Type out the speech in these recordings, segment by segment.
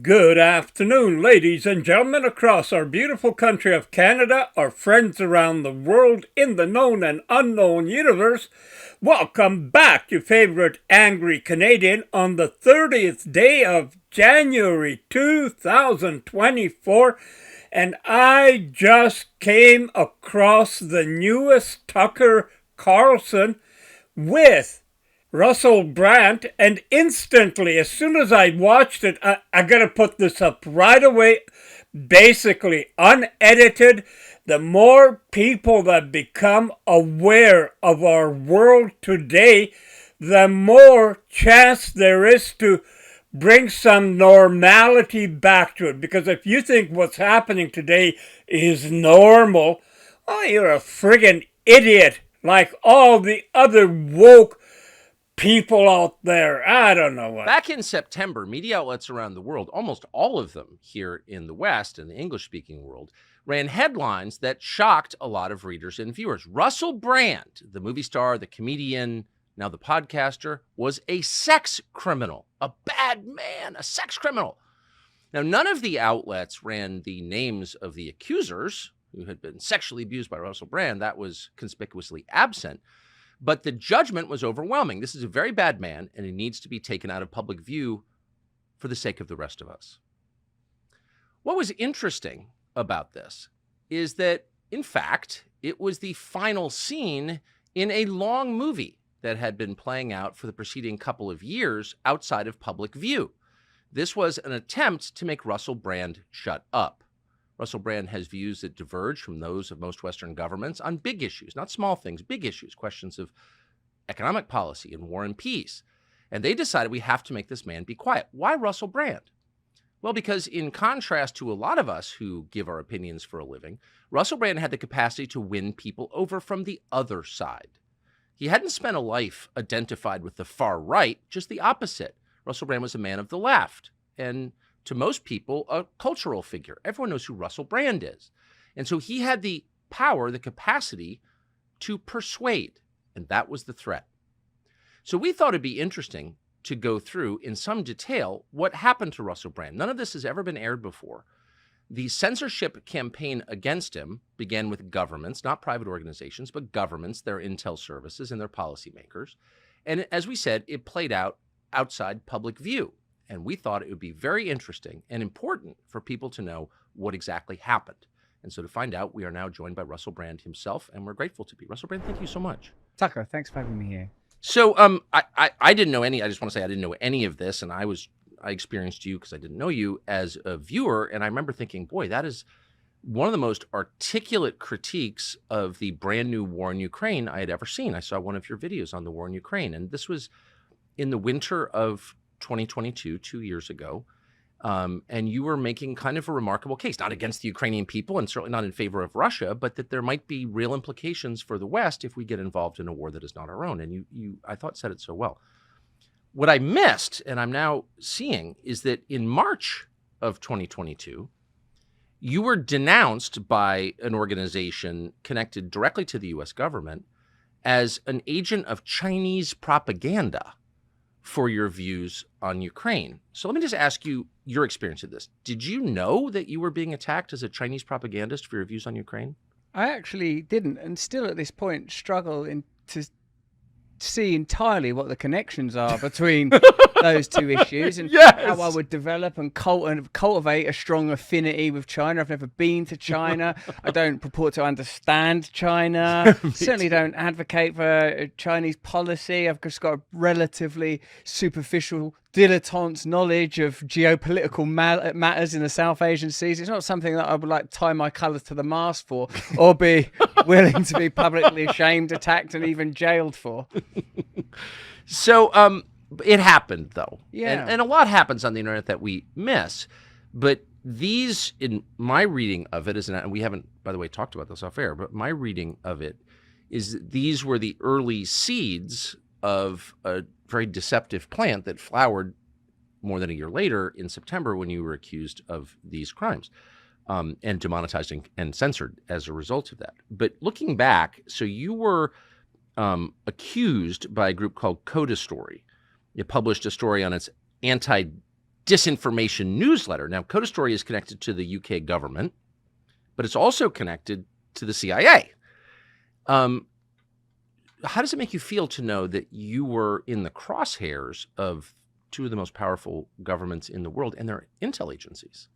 Good afternoon, ladies and gentlemen across our beautiful country of Canada, our friends around the world in the known and unknown universe. Welcome back, your favorite angry Canadian, on the 30th day of January 2024. And I just came across the newest Tucker Carlson with Russell Brand, and instantly, as soon as I watched it, I gotta put this up right away, basically unedited. The more people that become aware of our world today, the more chance there is to bring some normality back to it. Because if you think what's happening today is normal, oh, you're a friggin' idiot, like all the other woke people out there. I don't know what. Back in September, media outlets around the world, almost all of them here in the West and the English-speaking world, ran headlines that shocked a lot of readers and viewers. Russell Brand, the movie star, the comedian, now the podcaster, was a sex criminal, a bad man, a sex criminal. Now, none of the outlets ran the names of the accusers who had been sexually abused by Russell Brand. That was conspicuously absent. But the judgment was overwhelming. This is a very bad man, and he needs to be taken out of public view for the sake of the rest of us. What was interesting about this is that, in fact, it was the final scene in a long movie that had been playing out for the preceding couple of years outside of public view. This was an attempt to make Russell Brand shut up. Russell Brand has views that diverge from those of most Western governments on big issues, not small things, big issues, questions of economic policy and war and peace. And they decided we have to make this man be quiet. Why Russell Brand? Well, because in contrast to a lot of us who give our opinions for a living, Russell Brand had the capacity to win people over from the other side. He hadn't spent a life identified with the far right, just the opposite. Russell Brand was a man of the left, and to most people, a cultural figure. Everyone knows who Russell Brand is. And so he had the power, the capacity to persuade, and that was the threat. So we thought it'd be interesting to go through in some detail what happened to Russell Brand. None of this has ever been aired before. The censorship campaign against him began with governments, not private organizations, but governments, their intel services and their policymakers. And as we said, it played out outside public view. And we thought it would be very interesting and important for people to know what exactly happened. And so to find out, we are now joined by Russell Brand himself, and we're grateful to be. Russell Brand, thank you so much. Tucker, thanks for having me here. So I didn't know any, I just want to say I didn't know any of this, and I experienced you because I didn't know you as a viewer, and I remember thinking, boy, that is one of the most articulate critiques of the brand new war in Ukraine I had ever seen. I saw one of your videos on the war in Ukraine, and this was in the winter of 2022, 2 years ago, and you were making kind of a remarkable case, not against the Ukrainian people and certainly not in favor of Russia, but that there might be real implications for the West if we get involved in a war that is not our own. And you I thought, said it so well. What I missed, and I'm now seeing, is that in March of 2022, you were denounced by an organization connected directly to the U.S. government as an agent of Chinese propaganda for your views on Ukraine. So let me just ask you your experience of this. Did you know that you were being attacked as a Chinese propagandist for your views on Ukraine? I actually didn't, and still at this point struggle to see entirely what the connections are between those two issues and how I would develop and cultivate a strong affinity with China. I've never been to China. I don't purport to understand China. Certainly don't advocate for Chinese policy. I've just got a relatively superficial dilettante knowledge of geopolitical matters in the South Asian seas. It's not something that I would like tie my colours to the mast for or be willing to be publicly shamed, attacked and even jailed for. So it happened, though. Yeah. And a lot happens on the internet that we miss. But these, in my reading of it, and we haven't, by the way, talked about this off air, but my reading of it is that these were the early seeds of a very deceptive plant that flowered more than a year later in September when you were accused of these crimes and demonetized and censored as a result of that. But looking back, so you were accused by a group called Coda Story. It published a story on its disinformation newsletter. Now, Coda Story is connected to the UK government, but it's also connected to the CIA. How does it make you feel to know that you were in the crosshairs of two of the most powerful governments in the world and their intel agencies?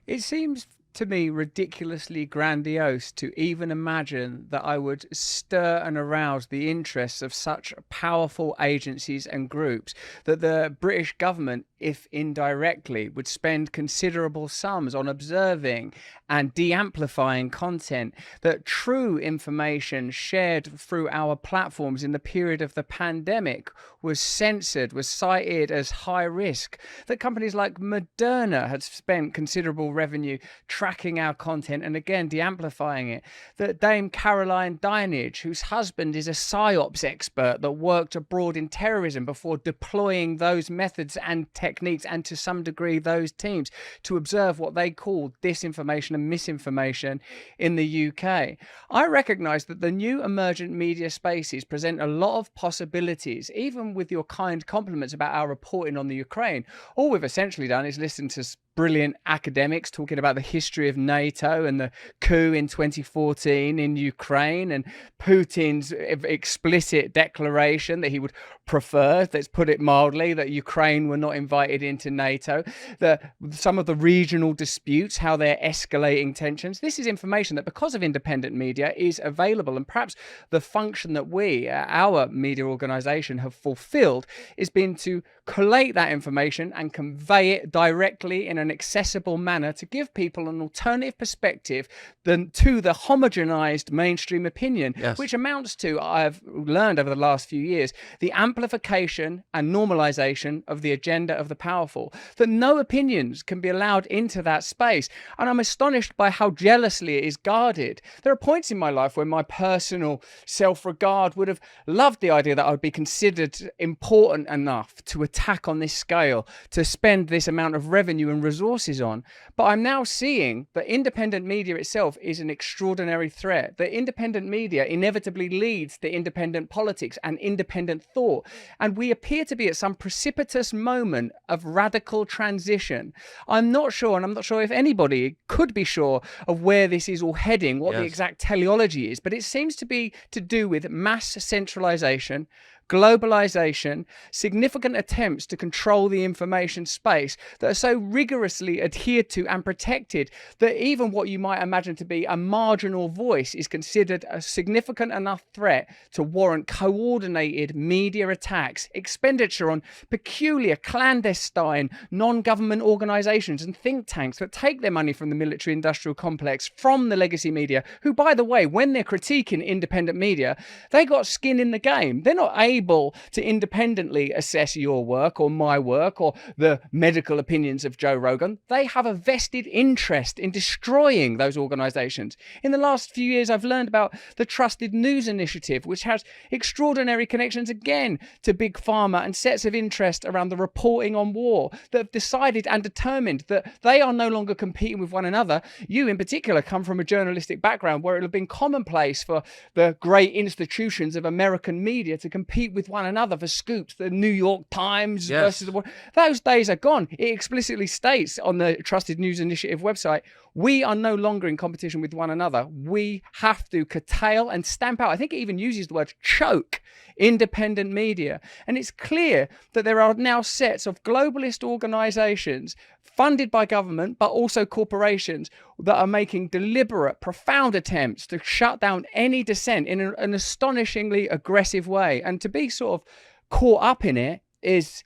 It seems to me ridiculously grandiose to even imagine that I would stir and arouse the interests of such powerful agencies and groups, that the British government, if indirectly, would spend considerable sums on observing and de-amplifying content, that true information shared through our platforms in the period of the pandemic was censored, was cited as high risk, that companies like Moderna had spent considerable revenue tracking our content and again de-amplifying it, that Dame Caroline Dinenage, whose husband is a psyops expert that worked abroad in terrorism before deploying those methods and techniques and to some degree those teams to observe what they call disinformation and misinformation in the UK. I recognise that the new emergent media spaces present a lot of possibilities, even with your kind compliments about our reporting on the Ukraine. All we've essentially done is listen to brilliant academics talking about the history of NATO and the coup in 2014 in Ukraine and Putin's explicit declaration that he would prefer, let's put it mildly, that Ukraine were not invited into NATO, that some of the regional disputes, how they're escalating tensions. This is information that, because of independent media, is available, and perhaps the function that we, our media organisation, have fulfilled is been to collate that information and convey it directly in an accessible manner to give people an alternative perspective to the homogenized mainstream opinion, which amounts to, I've learned over the last few years, the amplification and normalization of the agenda of the powerful, that no opinions can be allowed into that space. And I'm astonished by how jealously it is guarded. There are points in my life when my personal self-regard would have loved the idea that I would be considered important enough to attack on this scale, to spend this amount of revenue and resources on. But I'm now seeing that independent media itself is an extraordinary threat, that independent media inevitably leads to independent politics and independent thought. And we appear to be at some precipitous moment of radical transition. I'm not sure, and I'm not sure if anybody could be sure of where this is all heading, what the exact teleology is, but it seems to be to do with mass centralization, globalization, significant attempts to control the information space that are so rigorously adhered to and protected that even what you might imagine to be a marginal voice is considered a significant enough threat to warrant coordinated media attacks, expenditure on peculiar, clandestine, non-government organizations and think tanks that take their money from the military-industrial complex, from the legacy media, who, by the way, when they're critiquing independent media, they got skin in the game. They're not able to independently assess your work or my work or the medical opinions of Joe Rogan. They have a vested interest in destroying those organizations. In the last few years, I've learned about the Trusted News Initiative, which has extraordinary connections again to big pharma and sets of interest around the reporting on war that have decided and determined that they are no longer competing with one another. You in particular come from a journalistic background where it would have been commonplace for the great institutions of American media to compete with one another for scoops. The New York Times versus the... Those days are gone. It explicitly states on the Trusted News Initiative website, we are no longer in competition with one another. We have to curtail and stamp out, I think it even uses the word choke, independent media. And it's clear that there are now sets of globalist organizations funded by government, but also corporations, that are making deliberate, profound attempts to shut down any dissent in an astonishingly aggressive way. And to be sort of caught up in it is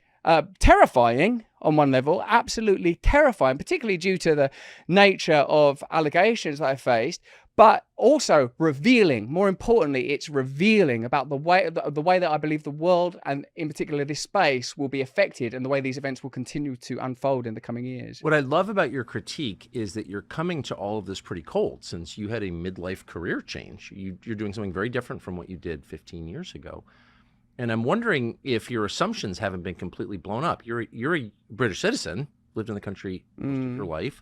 terrifying on one level, absolutely terrifying, particularly due to the nature of allegations that I faced, but also revealing. More importantly, it's revealing about the way that I believe the world, and in particular this space, will be affected, and the way these events will continue to unfold in the coming years. What I love about your critique is that you're coming to all of this pretty cold, since you had a midlife career change. You're doing something very different from what you did 15 years ago. And I'm wondering if your assumptions haven't been completely blown up. You're a British citizen, lived in the country most of your life.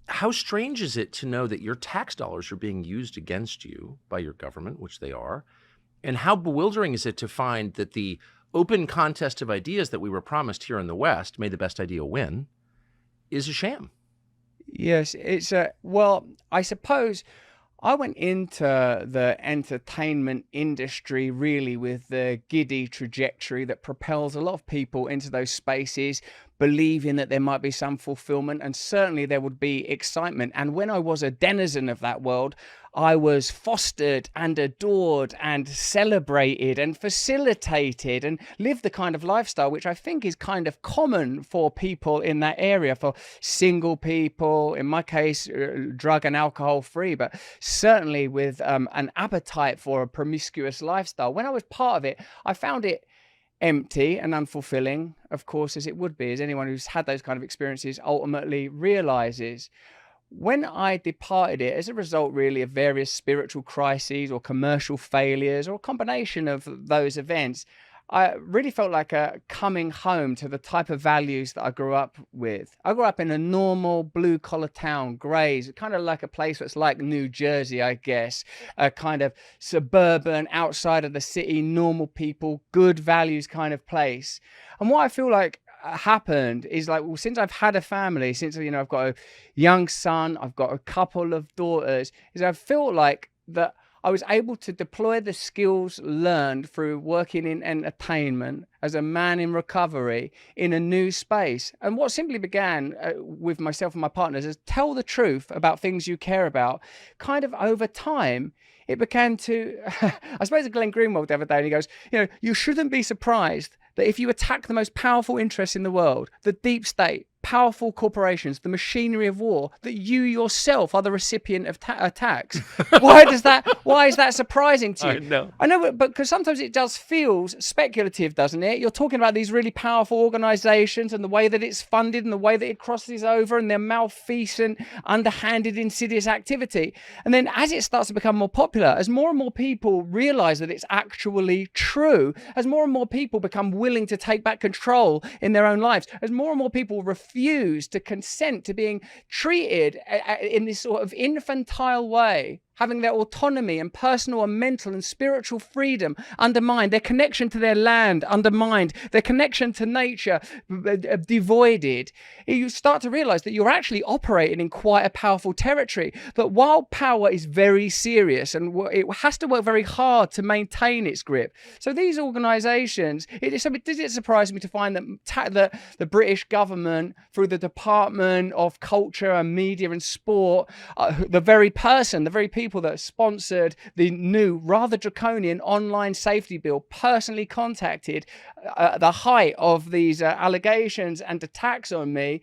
How strange is it to know that your tax dollars are being used against you by your government, which they are? And how bewildering is it to find that the open contest of ideas that we were promised here in the West, may the best idea win, is a sham. Yes, I suppose I went into the entertainment industry really with the giddy trajectory that propels a lot of people into those spaces, believing that there might be some fulfillment, and certainly there would be excitement. And when I was a denizen of that world, I was fostered and adored and celebrated and facilitated and lived the kind of lifestyle which I think is kind of common for people in that area, for single people, in my case, drug and alcohol free, but certainly with an appetite for a promiscuous lifestyle. When I was part of it, I found it empty and unfulfilling, of course, as it would be, as anyone who's had those kind of experiences ultimately realizes. When I departed it, as a result really of various spiritual crises or commercial failures or a combination of those events, I really felt like a coming home to the type of values that I grew up with. I grew up in a normal blue collar town, Grays, kind of like a place that's like New Jersey, I guess, a kind of suburban, outside of the city, normal people, good values kind of place. And what I feel like happened is, like, well, since I've had a family, since, you know, I've got a young son, I've got a couple of daughters, is I feel like that I was able to deploy the skills learned through working in entertainment as a man in recovery in a new space. And what simply began with myself and my partners is tell the truth about things you care about. Kind of over time, it began to, I suppose Glenn Greenwald the other day, and he goes, you know, you shouldn't be surprised that if you attack the most powerful interests in the world, the deep state, powerful corporations, the machinery of war, that you yourself are the recipient of attacks. Why is that surprising to you? I know, but because sometimes it does feels speculative, doesn't it? You're talking about these really powerful organizations and the way that it's funded and the way that it crosses over and their malfeasant, underhanded, insidious activity. And then as it starts to become more popular, as more and more people realize that it's actually true, as more and more people become willing to take back control in their own lives, as more and more people refuse to consent to being treated in this sort of infantile way, having their autonomy and personal and mental and spiritual freedom undermined, their connection to their land undermined, their connection to nature devoided, you start to realize that you're actually operating in quite a powerful territory, that while power is very serious and it has to work very hard to maintain its grip. So these organizations, did it surprise me to find that the British government, through the Department of Culture and Media and Sport, the very people that sponsored the new, rather draconian online safety bill, personally contacted the height of these allegations and attacks on me,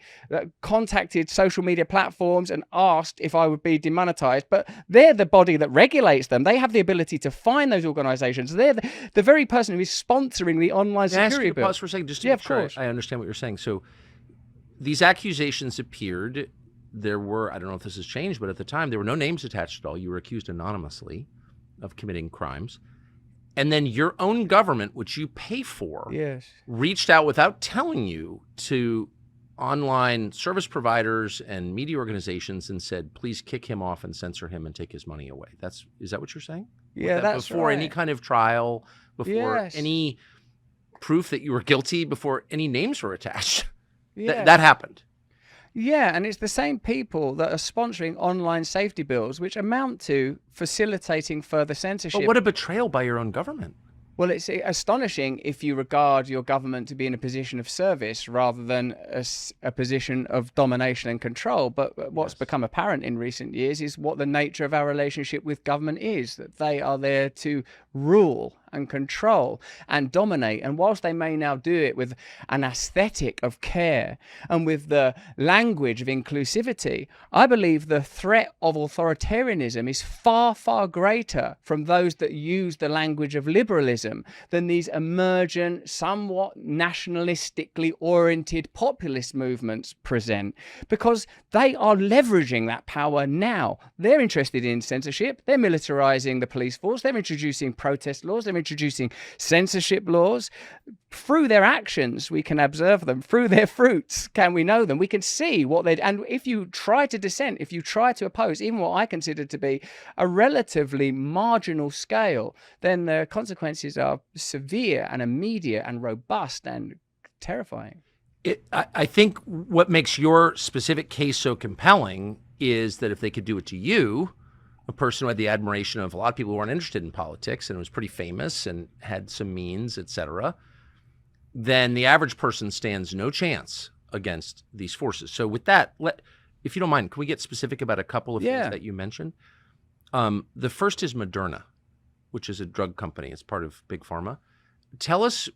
contacted social media platforms and asked if I would be demonetized. But they're the body that regulates them. They have the ability to find those organizations. They're the very person who is sponsoring the online security bill. Pause for a second, just to make sure I understand what you're saying. So these accusations appeared. There were, I don't know if this has changed, but at the time, there were no names attached at all. You were accused anonymously of committing crimes. And then your own government, which you pay for, reached out without telling you to online service providers and media organizations and said, please kick him off and censor him and take his money away. Is that what you're saying? Yeah, that's before right. Any kind of trial, before any proof that you were guilty, before any names were attached. That happened. Yeah, and it's the same people that are sponsoring online safety bills, which amount to facilitating further censorship. But what a betrayal by your own government. Well, it's astonishing if you regard your government to be in a position of service rather than a position of domination and control. But what's become apparent in recent years is what the nature of our relationship with government is, that they are there to rule and control and dominate. And whilst they may now do it with an aesthetic of care and with the language of inclusivity, I believe the threat of authoritarianism is far, far greater from those that use the language of liberalism than these emergent, somewhat nationalistically oriented populist movements present, because they are leveraging that power now. They're interested in censorship. They're militarizing the police force. They're introducing protest laws. They're They're introducing censorship laws. Through their actions, we can observe them. Through their fruits, can we know them? We can see what they. And if you try to dissent, if you try to oppose, even what I consider to be a relatively marginal scale, then the consequences are severe and immediate and robust and terrifying. I think what makes your specific case so compelling is that if they could do it to you, a person who had the admiration of a lot of people who weren't interested in politics and was pretty famous and had some means, et cetera, then the average person stands no chance against these forces. So with that, if you don't mind, can we get specific about a couple of things that you mentioned? The first is Moderna, which is a drug company. It's part of Big Pharma. Tell us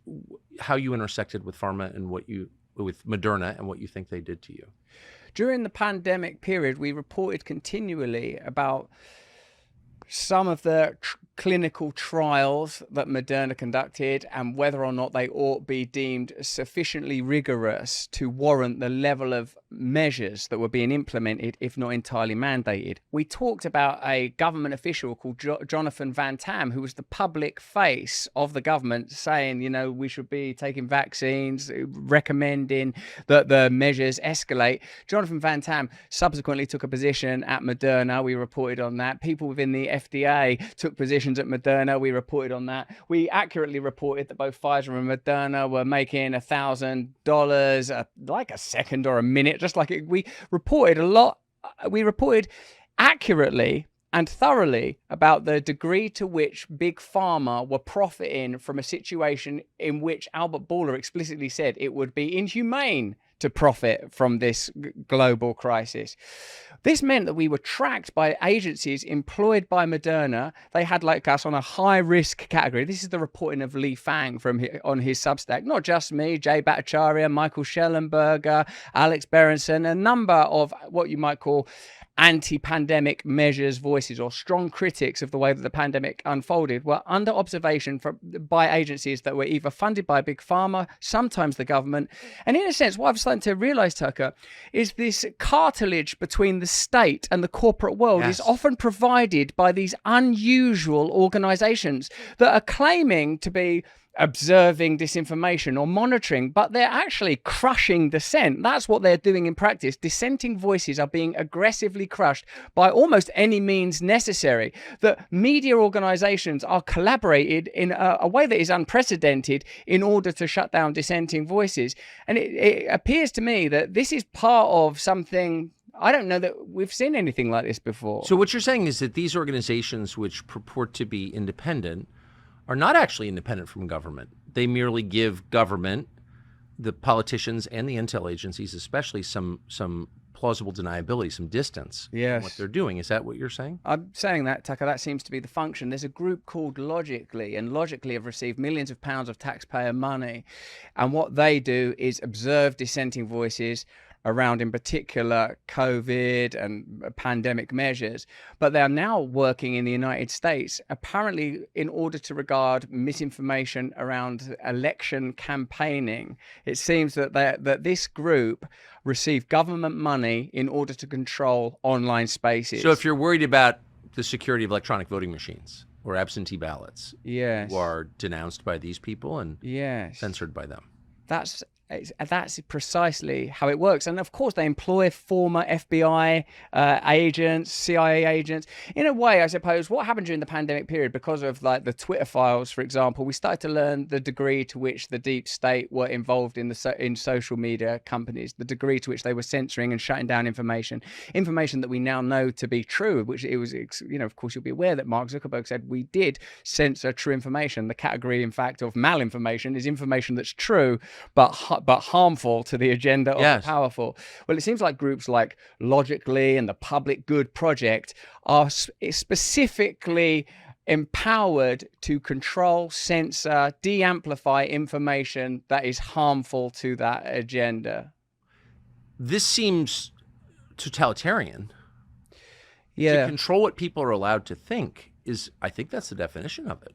how you intersected with pharma and with Moderna and what you think they did to you. During the pandemic period, we reported continually about some of the clinical trials that Moderna conducted and whether or not they ought be deemed sufficiently rigorous to warrant the level of measures that were being implemented, if not entirely mandated. We talked about a government official called Jonathan Van Tam, who was the public face of the government, saying, you know, we should be taking vaccines, recommending that the measures escalate. Jonathan Van Tam subsequently took a position at Moderna. We reported on that. People within the FDA took positions at Moderna. We reported on that. We accurately reported that both Pfizer and Moderna were making $1,000 like a second or a minute, just like we reported a lot. We reported accurately and thoroughly about the degree to which Big Pharma were profiting from a situation in which Albert Bourla explicitly said it would be inhumane to profit from this global crisis. This meant that we were tracked by agencies employed by Moderna. They had like us on a high risk category. This is the reporting of Li Fang on his Substack. Not just me, Jay Bhattacharya, Michael Schellenberger, Alex Berenson, a number of what you might call anti-pandemic measures voices or strong critics of the way that the pandemic unfolded were under observation by agencies that were either funded by Big Pharma, sometimes the government. And in a sense, what I'm starting to realize, Tucker, is this cartilage between the state and the corporate world is often provided by these unusual organizations that are claiming to be observing disinformation or monitoring, but they're actually crushing dissent. That's what they're doing in practice. Dissenting voices are being aggressively crushed by almost any means necessary. That media organizations are collaborated in a way that is unprecedented in order to shut down dissenting voices. And it appears to me that this is part of something. I don't know that we've seen anything like this before. So what you're saying is that these organizations, which purport to be independent, are not actually independent from government. They merely give government, the politicians and the intel agencies especially, some plausible deniability, some distance from what they're doing. Is that what you're saying? I'm saying that, Tucker. That seems to be the function. There's a group called Logically, and Logically have received millions of pounds of taxpayer money. And what they do is observe dissenting voices around, in particular, COVID and pandemic measures. But they are now working in the United States, apparently in order to regard misinformation around election campaigning. It seems that this group received government money in order to control online spaces. So if you're worried about the security of electronic voting machines or absentee ballots, who are denounced by these people and censored by them. That's precisely how it works. And of course, they employ former FBI agents, CIA agents. In a way, I suppose, what happened during the pandemic period, because of like the Twitter files, for example, we started to learn the degree to which the deep state were involved in social media companies, the degree to which they were censoring and shutting down information that we now know to be true, which it was, of course, you'll be aware that Mark Zuckerberg said we did censor true information. The category, in fact, of malinformation is information that's true, but harmful to the agenda of the powerful. Well, it seems like groups like Logically and the Public Good Project are specifically empowered to control, censor, de-amplify information that is harmful to that agenda. This seems totalitarian. Yeah. To control what people are allowed to think I think that's the definition of it.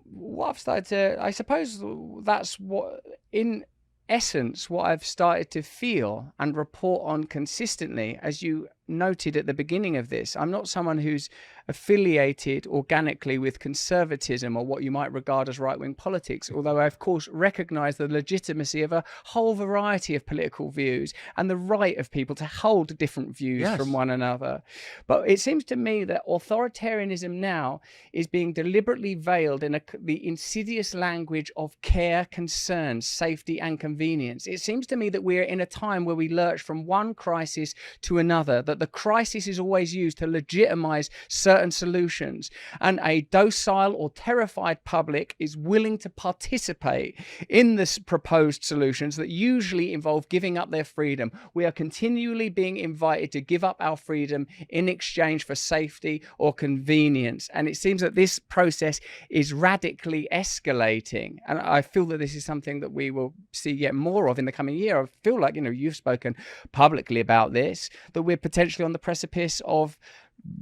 What I've started to, I suppose that's what, in essence, what I've started to feel and report on consistently, as you noted at the beginning of this. I'm not someone who's affiliated organically with conservatism or what you might regard as right-wing politics, although I, of course, recognize the legitimacy of a whole variety of political views and the right of people to hold different views from one another. But it seems to me that authoritarianism now is being deliberately veiled in the insidious language of care, concern, safety, and convenience. It seems to me that we're in a time where we lurch from one crisis to another, that the crisis is always used to legitimize certain solutions, and a docile or terrified public is willing to participate in this proposed solutions that usually involve giving up their freedom. We are continually being invited to give up our freedom in exchange for safety or convenience, and it seems that this process is radically escalating, and I feel that this is something that we will see yet more of in the coming year. I feel like, you've spoken publicly about this, that we're potentially on the precipice of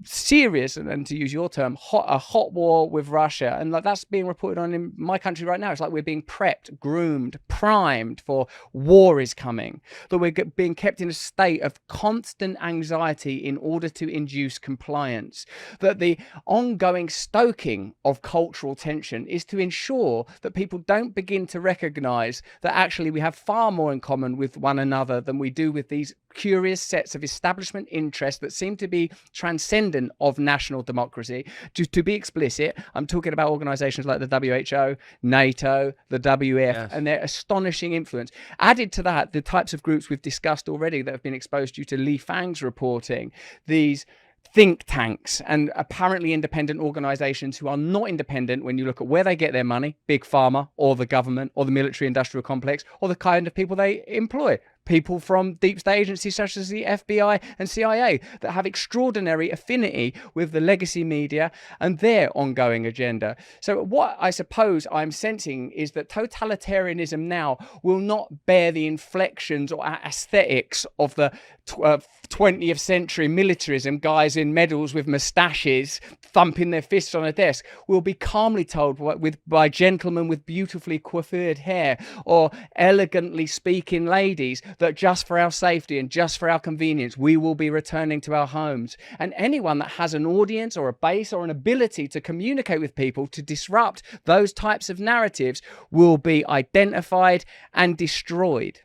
serious, and to use your term, a hot war with Russia, and like that's being reported on in my country right now. It's like we're being prepped, groomed, primed for war is coming, that we're being kept in a state of constant anxiety in order to induce compliance, that the ongoing stoking of cultural tension is to ensure that people don't begin to recognize that actually we have far more in common with one another than we do with these curious sets of establishment interests that seem to be transcendent of national democracy. To be explicit, I'm talking about organizations like the WHO, NATO, the WEF, and their astonishing influence. Added to that, the types of groups we've discussed already that have been exposed due to Li Fang's reporting, these think tanks and apparently independent organizations who are not independent when you look at where they get their money, big pharma or the government or the military industrial complex, or the kind of people they employ. People from deep state agencies such as the FBI and CIA that have extraordinary affinity with the legacy media and their ongoing agenda. So what I suppose I'm sensing is that totalitarianism now will not bear the inflections or aesthetics of the 20th century militarism, guys in medals with moustaches thumping their fists on a desk. Will be calmly told by gentlemen with beautifully coiffured hair or elegantly speaking ladies that just for our safety and just for our convenience, we will be returning to our homes. And anyone that has an audience or a base or an ability to communicate with people to disrupt those types of narratives will be identified and destroyed.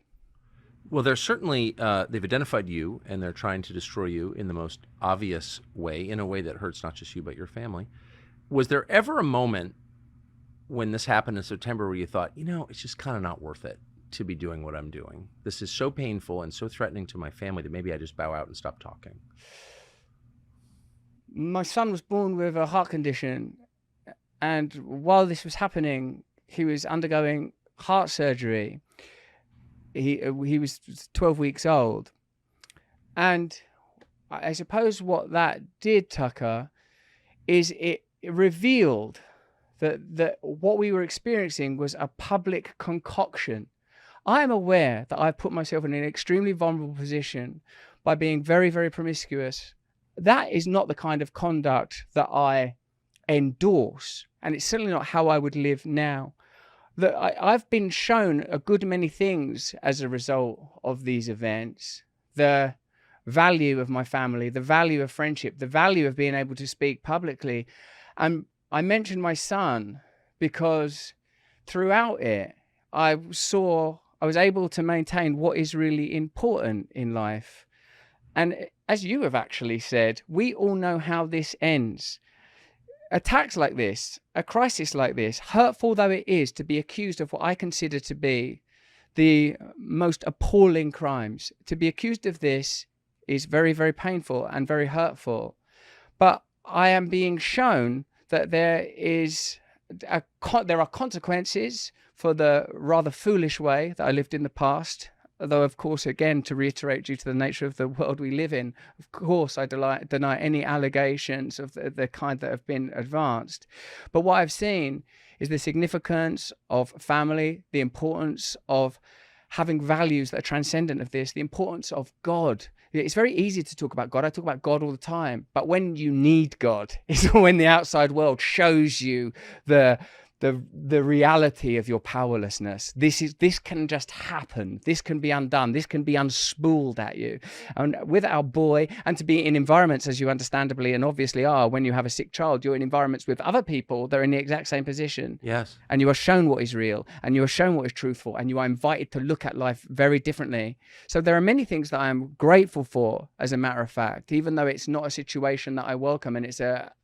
Well, they're certainly, they've identified you, and they're trying to destroy you in the most obvious way, in a way that hurts not just you, but your family. Was there ever a moment when this happened in September where you thought, it's just kind of not worth it to be doing what I'm doing? This is so painful and so threatening to my family that maybe I just bow out and stop talking? My son was born with a heart condition, and while this was happening, he was undergoing heart surgery. He was 12 weeks old, and I suppose what that did, Tucker, is it revealed that what we were experiencing was a public concoction. I am aware that I've put myself in an extremely vulnerable position by being very, very promiscuous. That is not the kind of conduct that I endorse, and it's certainly not how I would live now. That I've been shown a good many things as a result of these events. The value of my family, the value of friendship, the value of being able to speak publicly. And I mentioned my son because throughout it, I was able to maintain what is really important in life. And as you have actually said, we all know how this ends. Attacks like this, a crisis like this, hurtful though it is to be accused of what I consider to be the most appalling crimes, to be accused of this is very, very painful and very hurtful. But I am being shown that there are consequences for the rather foolish way that I lived in the past. Although, of course, again, to reiterate, due to the nature of the world we live in, of course, I deny any allegations of the kind that have been advanced. But what I've seen is the significance of family, the importance of having values that are transcendent of this, the importance of God. It's very easy to talk about God. I talk about God all the time. But when you need God is when the outside world shows you the the reality of your powerlessness. This can just happen. This can be undone. This can be unspooled at you. And with our boy, and to be in environments, as you understandably and obviously are, when you have a sick child, you're in environments with other people that are in the exact same position. Yes. And you are shown what is real, and you are shown what is truthful, and you are invited to look at life very differently. So there are many things that I am grateful for, as a matter of fact, even though it's not a situation that I welcome, and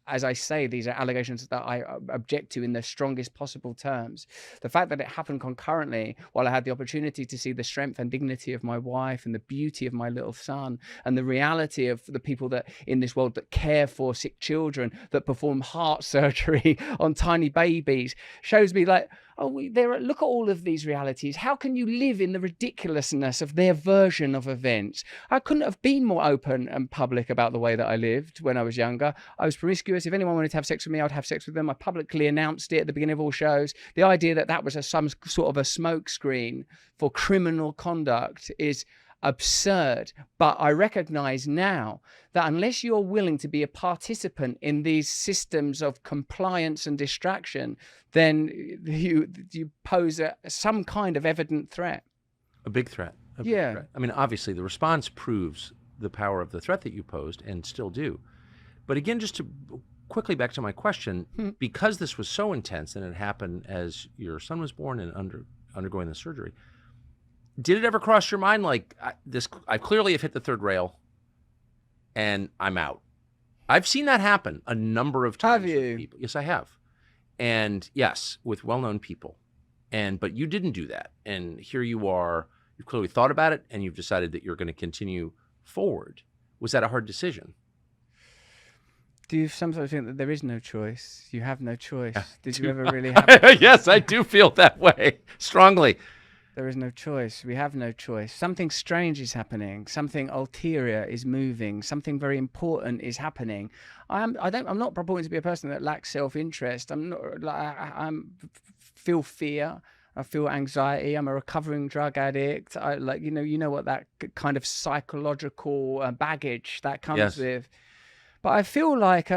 as I say, these are allegations that I object to in the strongest possible terms. The fact that it happened concurrently while I had the opportunity to see the strength and dignity of my wife and the beauty of my little son and the reality of the people that in this world that care for sick children, that perform heart surgery on tiny babies, shows me like, look at all of these realities. How can you live in the ridiculousness of their version of events? I couldn't have been more open and public about the way that I lived when I was younger. I was promiscuous. If anyone wanted to have sex with me, I'd have sex with them. I publicly announced it at the beginning of all shows. The idea that that was some sort of a smokescreen for criminal conduct is absurd. But I recognize now that unless you're willing to be a participant in these systems of compliance and distraction, then you pose some kind of evident threat. A big threat. A big threat. I mean, obviously, the response proves the power of the threat that you posed and still do. But again, just to quickly back to my question, because this was so intense and it happened as your son was born and undergoing the surgery, did it ever cross your mind like I clearly have hit the third rail and I'm out? I've seen that happen a number of times. Have you? With people. Yes, I have. And yes, with well-known people. But you didn't do that. And here you are, you've clearly thought about it and you've decided that you're going to continue forward. Was that a hard decision? Do you sometimes think that there is no choice? You have no choice. Did you ever really have? Yes, I do feel that way strongly. There is no choice. We have no choice. Something strange is happening. Something ulterior is moving. Something very important is happening. I'm not purporting to be a person that lacks self-interest. I'm not. Feel fear. I feel anxiety. I'm a recovering drug addict. You know what that kind of psychological baggage that comes with. But I feel like,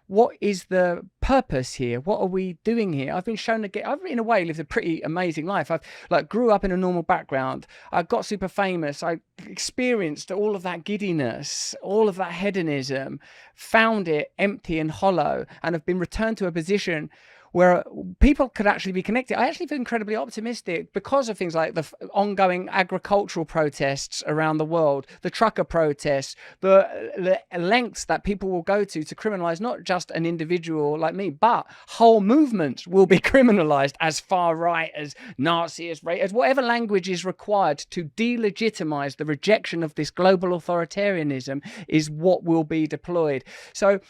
what is the purpose here? What are we doing here? I've been shown I've in a way lived a pretty amazing life. I've grew up in a normal background. I got super famous. I experienced all of that giddiness, all of that hedonism, found it empty and hollow, and have been returned to a position where people could actually be connected. I actually feel incredibly optimistic because of things like the ongoing agricultural protests around the world, the trucker protests, the lengths that people will go to criminalize not just an individual like me, but whole movements will be criminalized as far right, as Nazi, as whatever language is required to delegitimize the rejection of this global authoritarianism is what will be deployed. So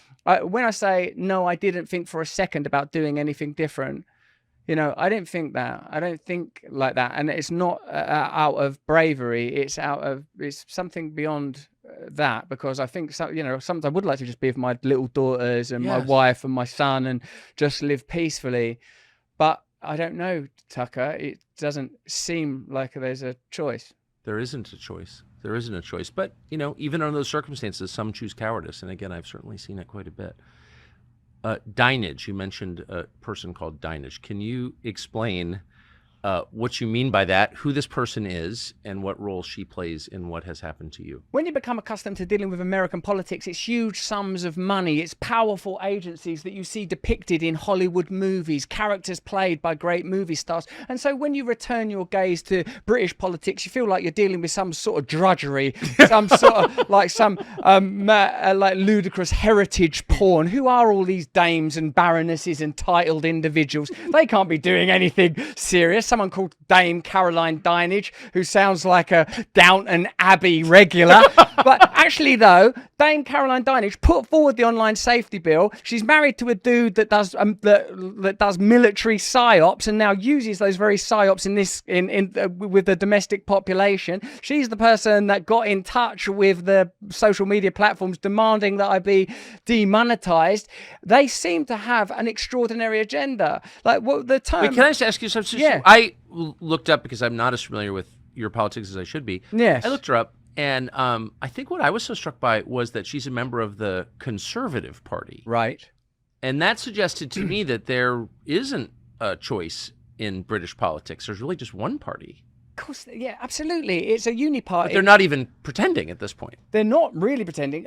when I say, no, I didn't think for a second about doing anything different, I didn't think that. I don't think like that. And it's not out of bravery. It's something beyond that, because I think, sometimes I would like to just be with my little daughters and my wife and my son and just live peacefully. But I don't know, Tucker. It doesn't seem like there's a choice. There isn't a choice. There isn't a choice. But, even under those circumstances, some choose cowardice. And again, I've certainly seen it quite a bit. Dinage, you mentioned a person called Dinage. Can you explain what you mean by that, who this person is, and what role she plays in what has happened to you? When you become accustomed to dealing with American politics, it's huge sums of money. It's powerful agencies that you see depicted in Hollywood movies, characters played by great movie stars. And so when you return your gaze to British politics, you feel like you're dealing with some sort of drudgery, some sort of like ludicrous heritage porn. Who are all these dames and baronesses and titled individuals? They can't be doing anything serious. Someone called Dame Caroline Dinage, who sounds like a Downton Abbey regular. But actually, though, Dame Caroline Dinage put forward the online safety bill. She's married to a dude that does that does military psyops and now uses those very psyops with the domestic population. She's the person that got in touch with the social media platforms demanding that I be demonetized. They seem to have an extraordinary agenda. Like the term. Wait, can I just ask you something? Yeah. I looked up, because I'm not as familiar with your politics as I should be. Yes. I looked her up, and I think what I was so struck by was that she's a member of the Conservative Party. Right. And that suggested to me that there isn't choice in British politics. There's really just one party. Of course, yeah, absolutely. It's a uniparty. But they're not even pretending at this point. They're not really pretending.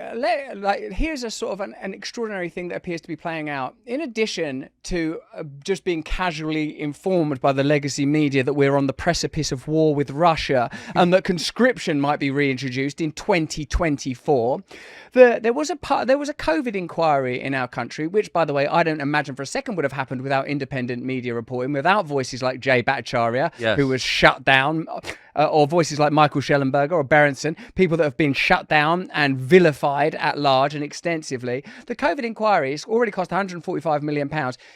Here's a sort of an extraordinary thing that appears to be playing out. In addition to just being casually informed by the legacy media that we're on the precipice of war with Russia and that conscription might be reintroduced in 2024, there was a COVID inquiry in our country, which, by the way, I don't imagine for a second would have happened without independent media reporting, without voices like Jay Bhattacharya, who was shut down. Or voices like Michael Schellenberger or Berenson, people that have been shut down and vilified at large and extensively. The COVID inquiry has already cost £145 million.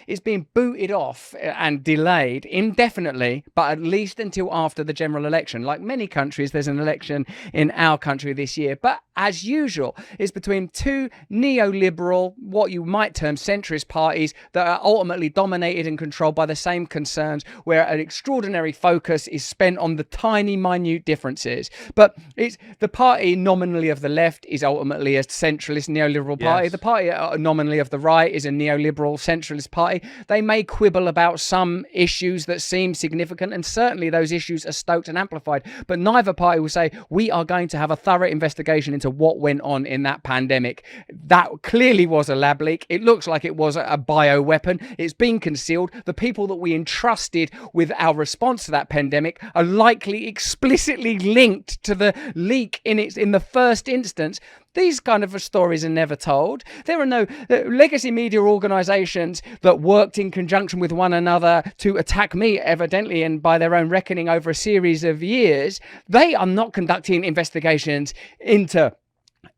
It's being booted off and delayed indefinitely, but at least until after the general election. Like many countries, there's an election in our country this year. But as usual, it's between two neoliberal, what you might term centrist parties that are ultimately dominated and controlled by the same concerns, where an extraordinary focus is spent on the tiny, minute differences. But it's the party nominally of the left is ultimately a centralist neoliberal party. Yes. The party nominally of the right is a neoliberal centralist party. They may quibble about some issues that seem significant, and certainly those issues are stoked and amplified. But neither party will say, we are going to have a thorough investigation into what went on in that pandemic. That clearly was a lab leak. It looks like it was a bioweapon. It's been concealed. The people that we entrusted with our response to that pandemic are likely explicitly linked to the leak in the first instance. These kind of stories are never told. There are no legacy media organisations that worked in conjunction with one another to attack me, evidently, and by their own reckoning over a series of years. They are not conducting investigations into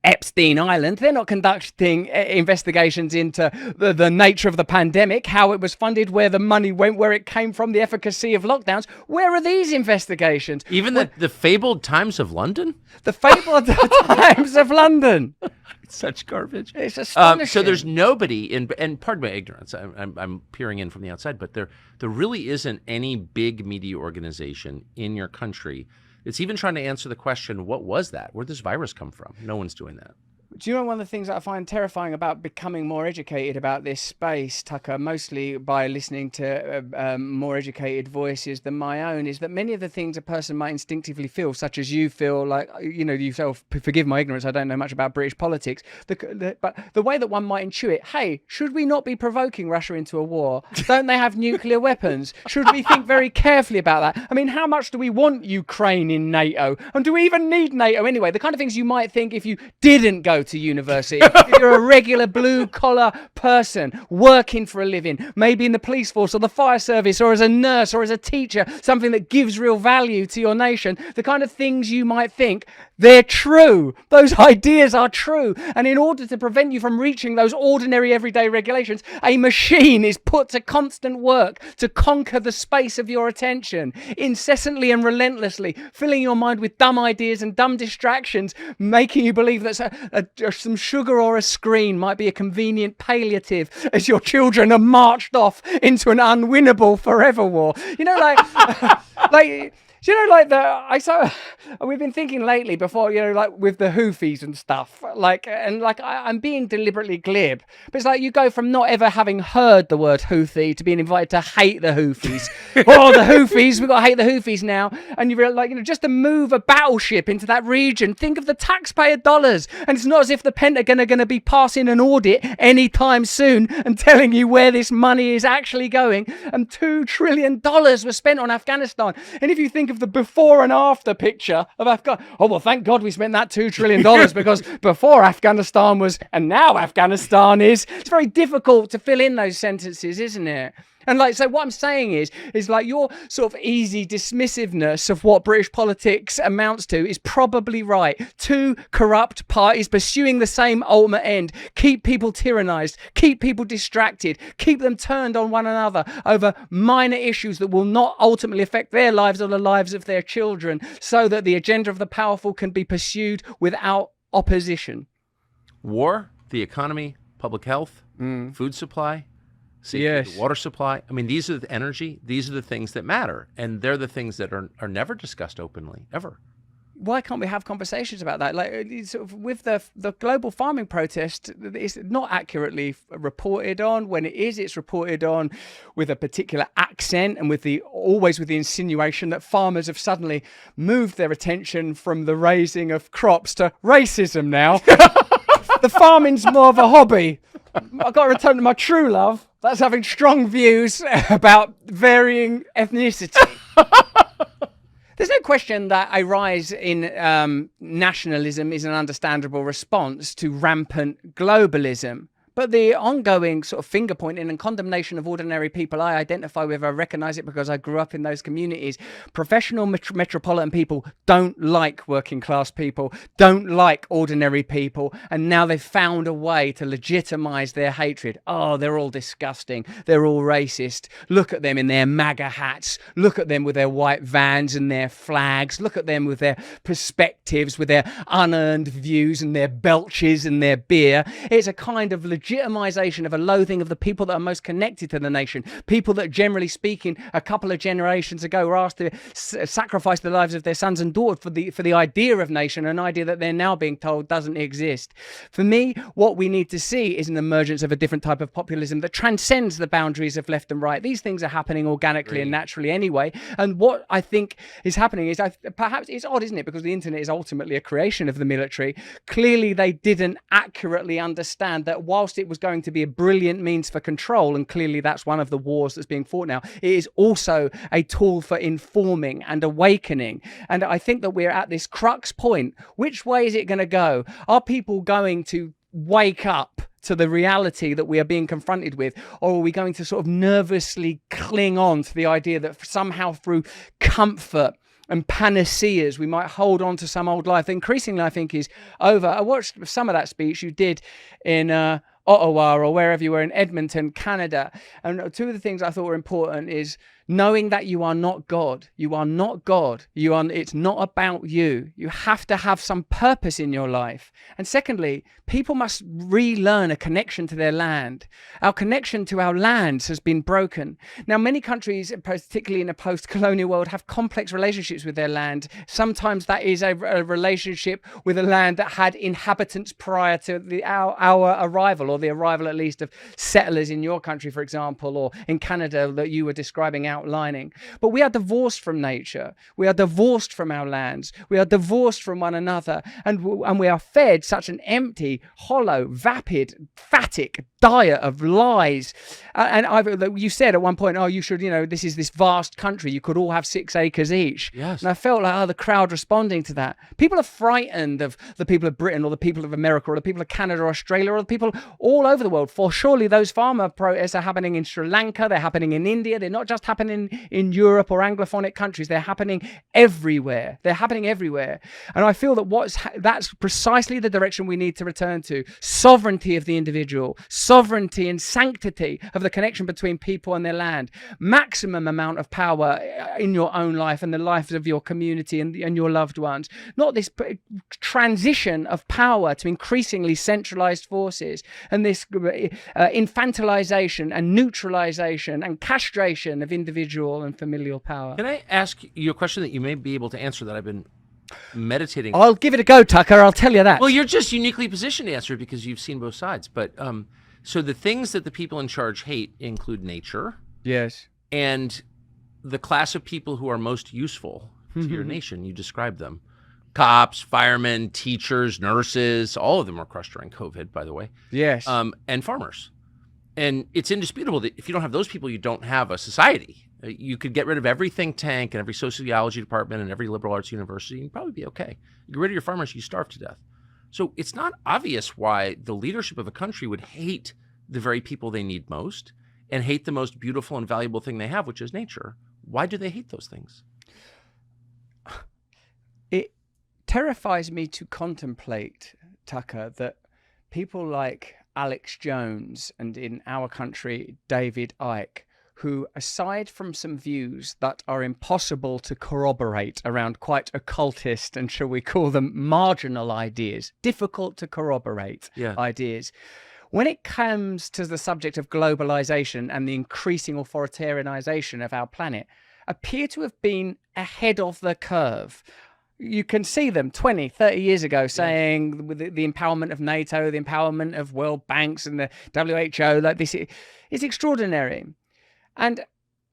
Epstein Island. They're not conducting investigations into the nature of the pandemic, how it was funded, where the money went, where it came from, the efficacy of lockdowns. Where are these investigations? Even the fabled Times of London? The fabled Times of London. It's such garbage. It's astonishing. So there's nobody, and pardon my ignorance, I'm peering in from the outside, but there really isn't any big media organization in your country. It's even trying to answer the question, what was that? Where'd this virus come from? No one's doing that. Do you know one of the things that I find terrifying about becoming more educated about this space, Tucker, mostly by listening to more educated voices than my own, is that many of the things a person might instinctively feel, such as you feel like, yourself, forgive my ignorance, I don't know much about British politics, but the way that one might intuit, hey, should we not be provoking Russia into a war? Don't they have nuclear weapons? Should we think very carefully about that? I mean, how much do we want Ukraine in NATO? And do we even need NATO anyway? The kind of things you might think if you didn't go to university. If you're a regular blue-collar person working for a living, maybe in the police force or the fire service or as a nurse or as a teacher, something that gives real value to your nation, the kind of things you might think, they're true. Those ideas are true. And in order to prevent you from reaching those ordinary everyday regulations, a machine is put to constant work to conquer the space of your attention, incessantly and relentlessly, filling your mind with dumb ideas and dumb distractions, making you believe that some sugar or a screen might be a convenient palliative as your children are marched off into an unwinnable forever war. We've been thinking lately before, with the Houthis and stuff, I'm being deliberately glib, but it's like you go from not ever having heard the word Houthi to being invited to hate the Houthis. Oh, the Houthis, we've got to hate the Houthis now. And you're just to move a battleship into that region, think of the taxpayer dollars. And it's not as if the Pentagon are going to be passing an audit anytime soon and telling you where this money is actually going. And $2 trillion was spent on Afghanistan. And if you think of the before and after picture of Afghanistan, oh, well, thank God we spent that $2 trillion because before Afghanistan was, and now Afghanistan is. It's very difficult to fill in those sentences, isn't it? And so what I'm saying is your sort of easy dismissiveness of what British politics amounts to is probably right. Two corrupt parties pursuing the same ultimate end. Keep people tyrannized, keep people distracted, keep them turned on one another over minor issues that will not ultimately affect their lives or the lives of their children, so that the agenda of the powerful can be pursued without opposition. War, the economy, public health, food supply, the water supply. I mean, these are the energy. These are the things that matter. And they're the things that are never discussed openly, ever. why can't we have conversations about that? Like sort of with the global farming protest, it's not accurately reported on. When it is, it's reported on with a particular accent and always with the insinuation that farmers have suddenly moved their attention from the raising of crops to racism now. The farming's more of a hobby. I've got to return to my true love. That's having strong views about varying ethnicity. There's no question that a rise in nationalism is an understandable response to rampant globalism. But the ongoing sort of finger pointing and condemnation of ordinary people I identify with, I recognize it because I grew up in those communities. Professional metropolitan people don't like working class people, don't like ordinary people. And now they've found a way to legitimize their hatred. Oh, they're all disgusting. They're all racist. Look at them in their MAGA hats. Look at them with their white vans and their flags. Look at them with their perspectives, with their unearned views and their belches and their beer. It's a kind of legitimization of a loathing of the people that are most connected to the nation, people that, generally speaking, a couple of generations ago were asked to sacrifice the lives of their sons and daughters for the idea of nation, an idea that they're now being told doesn't exist. For me, what we need to see is an emergence of a different type of populism that transcends the boundaries of left and right. These things are happening organically and naturally anyway. And what I think is happening is, perhaps it's odd, isn't it? Because the internet is ultimately a creation of the military. Clearly, they didn't accurately understand that whilst it was going to be a brilliant means for control, and clearly that's one of the wars that's being fought now, it is also a tool for informing and awakening. And I think that we're at this crux point. Which way is it going to go? Are people going to wake up to the reality that we are being confronted with, or are we going to sort of nervously cling on to the idea that somehow through comfort and panaceas we might hold on to some old life? Increasingly, I think, is over. I watched some of that speech you did in Ottawa or wherever you were in Edmonton, Canada. And two of the things I thought were important is knowing that you are not God. You are not God. It's not about you. You have to have some purpose in your life. And secondly, people must relearn a connection to their land. Our connection to our lands has been broken. Now, many countries, particularly in a post-colonial world, have complex relationships with their land. Sometimes that is a relationship with a land that had inhabitants prior to our arrival, or the arrival at least of settlers in your country, for example, or in Canada that you were describing outlining. But we are divorced from nature. We are divorced from our lands. We are divorced from one another. And we are fed such an empty, hollow, vapid, phatic diet of lies. You said at one point, oh, you should, this is this vast country. You could all have 6 acres each. Yes. And I felt like, the crowd responding to that. People are frightened of the people of Britain or the people of America or the people of Canada or Australia or the people all over the world. For surely those farmer protests are happening in Sri Lanka. They're happening in India. They're not just happening in Europe or Anglophonic countries. They're happening everywhere. They're happening everywhere. And I feel that that's precisely the direction we need to return to. Sovereignty of the individual, sovereignty and sanctity of the connection between people and their land, maximum amount of power in your own life and the lives of your community and your loved ones. Not this transition of power to increasingly centralized forces and this infantilization and neutralization and castration of individual and familial power. Can I ask you a question that you may be able to answer that I've been meditating? I'll give it a go, Tucker. I'll tell you that. Well, you're just uniquely positioned to answer it because you've seen both sides. But so the things that the people in charge hate include nature. Yes. And the class of people who are most useful to your nation. You described them. Cops, firemen, teachers, nurses, all of them were crushed during COVID, by the way. Yes. And farmers. And it's indisputable that if you don't have those people, you don't have a society. You could get rid of every think tank and every sociology department and every liberal arts university and you'd probably be okay. You get rid of your farmers, you starve to death. So it's not obvious why the leadership of a country would hate the very people they need most and hate the most beautiful and valuable thing they have, which is nature. Why do they hate those things? It terrifies me to contemplate, Tucker, that people like Alex Jones and in our country, David Icke, who, aside from some views that are impossible to corroborate around quite occultist and, shall we call them, marginal ideas, difficult to corroborate ideas, when it comes to the subject of globalization and the increasing authoritarianization of our planet, appear to have been ahead of the curve. you can see them 20, 30 years ago saying with the empowerment of NATO, the empowerment of world banks and the WHO, like this, it's extraordinary. And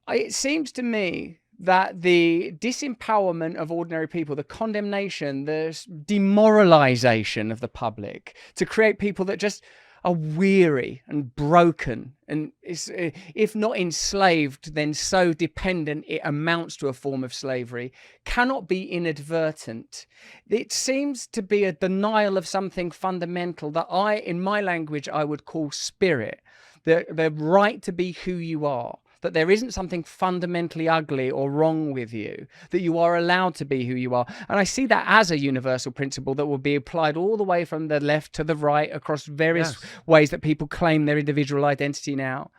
it seems to me that the disempowerment of ordinary people, the condemnation, the demoralization of the public to create people that just are weary and broken and if not enslaved, then so dependent it amounts to a form of slavery, cannot be inadvertent. It seems to be a denial of something fundamental that in my language, I would call spirit, the right to be who you are. That there isn't something fundamentally ugly or wrong with you, that you are allowed to be who you are. And I see that as a universal principle that will be applied all the way from the left to the right across various ways that people claim their individual identity now.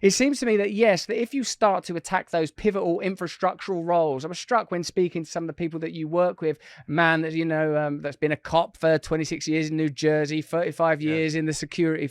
It seems to me that, yes, that if you start to attack those pivotal infrastructural roles, I was struck when speaking to some of the people that you work with, man, that you know, that's been a cop for 26 years in New Jersey, 35 years in the security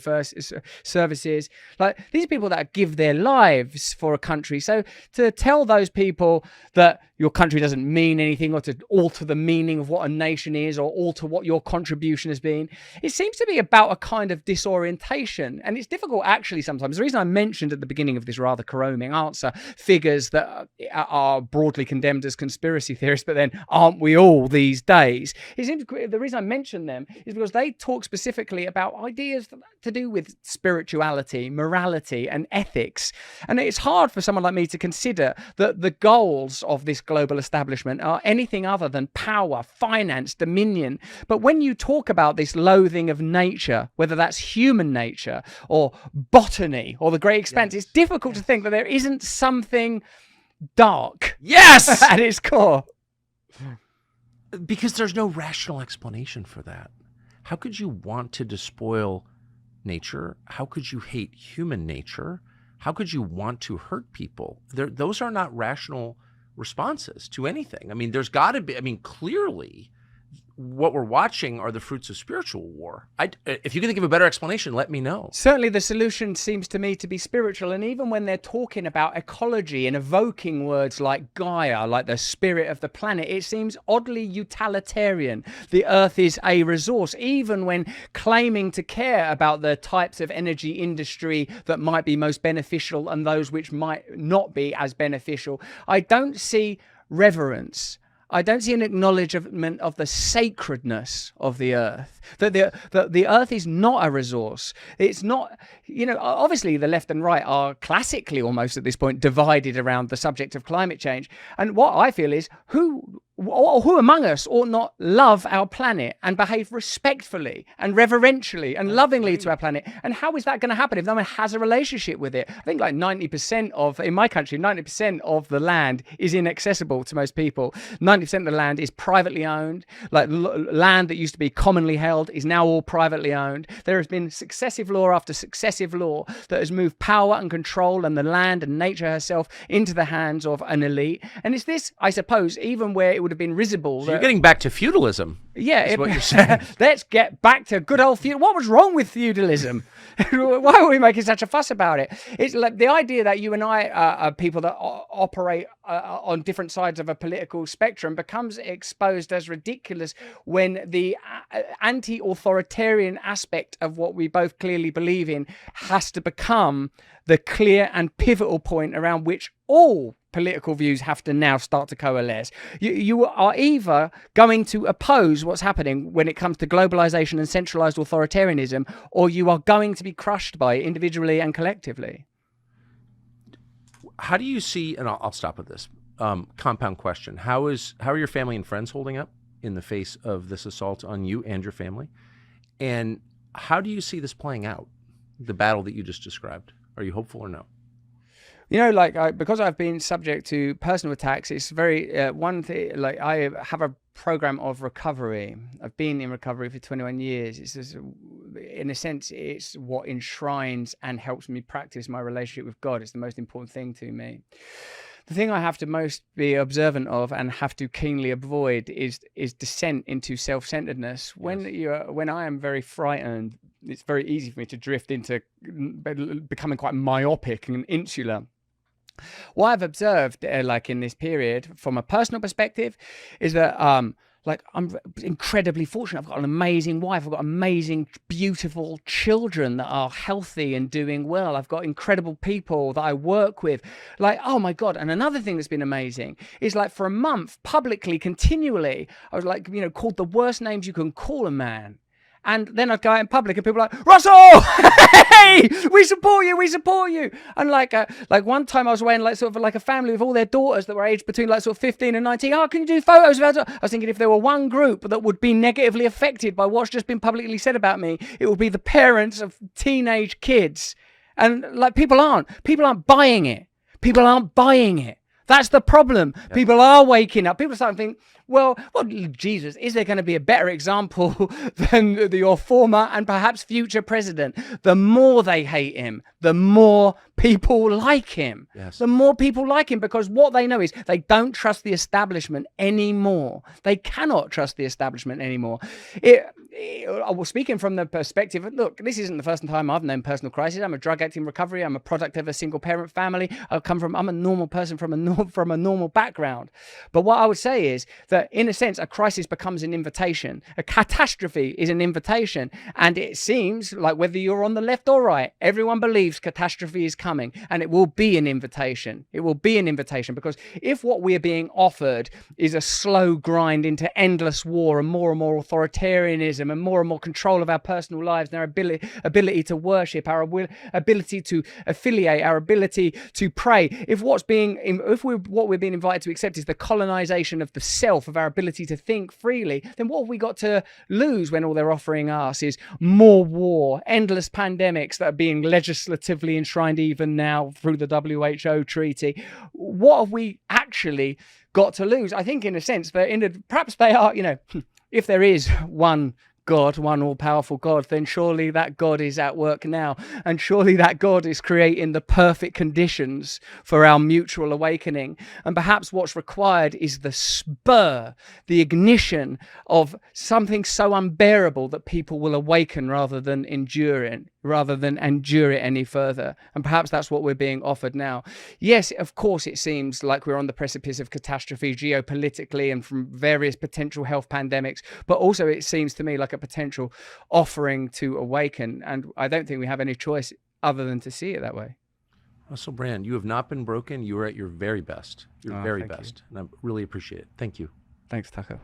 services. Like, these are people that give their lives for a country. So to tell those people that your country doesn't mean anything, or to alter the meaning of what a nation is, or alter what your contribution has been, it seems to be about a kind of disorientation. And it's difficult actually sometimes. The reason I mentioned at the beginning of this rather corroming answer figures that are broadly condemned as conspiracy theorists, but then aren't we all these days? It seems the reason I mention them is because they talk specifically about ideas to do with spirituality, morality, and ethics. And it's hard for someone like me to consider that the goals of this global establishment are anything other than power, finance, dominion. But when you talk about this loathing of nature, whether that's human nature or botany or the great expanse, it's difficult to think that there isn't something dark at its core. Because there's no rational explanation for that. How could you want to despoil nature? How could you hate human nature? How could you want to hurt people? Those are not rational responses to anything. I mean, there's got to be, clearly what we're watching are the fruits of spiritual war. If you can think of a better explanation, let me know. Certainly the solution seems to me to be spiritual. And even when they're talking about ecology and evoking words like Gaia, like the spirit of the planet, it seems oddly utilitarian. The earth is a resource, even when claiming to care about the types of energy industry that might be most beneficial and those which might not be as beneficial. I don't see reverence. I don't see an acknowledgement of the sacredness of the earth, that the earth is not a resource. It's not, obviously the left and right are classically almost at this point divided around the subject of climate change. And what I feel is who among us ought not love our planet and behave respectfully and reverentially and lovingly to our planet? And how is that going to happen if no one has a relationship with it? I think like 90% in my country, 90% of the land is inaccessible to most people. 90% of the land is privately owned. Like land that used to be commonly held is now all privately owned. There has been successive law after successive law that has moved power and control and the land and nature herself into the hands of an elite. And it's this, I suppose, even where it would have been risible. So you're getting back to feudalism. Yeah, what you're saying. Let's get back to good old feudalism. What was wrong with feudalism? Why are we making such a fuss about it? It's like the idea that you and I are people that operate on different sides of a political spectrum becomes exposed as ridiculous when the anti-authoritarian aspect of what we both clearly believe in has to become the clear and pivotal point around which all political views have to now start to coalesce. You are either going to oppose what's happening when it comes to globalization and centralized authoritarianism, or you are going to be crushed by it individually and collectively. How do you see, and I'll stop with this, compound question. How are your family and friends holding up in the face of this assault on you and your family? And how do you see this playing out, the battle that you just described? Are you hopeful or no? Because I've been subject to personal attacks, it's very, one thing, like I have a program of recovery. I've been in recovery for 21 years. It's just, in a sense, it's what enshrines and helps me practice my relationship with God. It's the most important thing to me. The thing I have to most be observant of and have to keenly avoid is descent into self-centeredness. When I am very frightened, it's very easy for me to drift into becoming quite myopic and insular. What I've observed, like in this period, from a personal perspective, is that like, I'm incredibly fortunate. I've got an amazing wife. I've got amazing, beautiful children that are healthy and doing well. I've got incredible people that I work with. Like, oh my God. And another thing that's been amazing is, like, for a month, publicly, continually, I was like, called the worst names you can call a man. And then I'd go out in public and people were like, Russell, hey, we support you. And like one time I was away in like sort of like a family with all their daughters that were aged between like sort of 15 and 19. Oh, can you do photos of us? I was thinking, if there were one group that would be negatively affected by what's just been publicly said about me, it would be the parents of teenage kids. And like, people aren't buying it. That's the problem. Yeah. People are waking up. People are starting to think, well, Jesus, is there going to be a better example than your former and perhaps future president? The more they hate him, the more people like him. Yes. The more people like him, because what they know is they don't trust the establishment anymore. They cannot trust the establishment anymore. Speaking from the perspective, look, this isn't the first time I've known personal crisis. I'm a drug addict in recovery. I'm a product of a single parent family. I'm a normal person from a normal background. But what I would say is that, in a sense, a crisis becomes an invitation. A catastrophe is an invitation. And it seems like, whether you're on the left or right, everyone believes catastrophe is coming, and it will be an invitation. It will be an invitation, because if what we're being offered is a slow grind into endless war and more authoritarianism and more control of our personal lives and our ability to worship, our ability to affiliate, our ability to pray, if what we're being invited to accept is the colonization of the self, of our ability to think freely, then what have we got to lose when all they're offering us is more war, endless pandemics that are being legislatively enshrined even now through the WHO treaty? What have we actually got to lose? I think, in a sense, perhaps they are, if there is one God, one all-powerful God, then surely that God is at work now, and surely that God is creating the perfect conditions for our mutual awakening. And perhaps what's required is the spur, the ignition of something so unbearable that people will awaken rather than endure it any further. And perhaps that's what we're being offered now. Yes, of course, it seems like we're on the precipice of catastrophe geopolitically and from various potential health pandemics, but also it seems to me like a potential offering to awaken. And I don't think we have any choice other than to see it that way. Russell Brand, you have not been broken. You are at your very best. Your very best. And I really appreciate it. Thank you. Thanks, Tucker.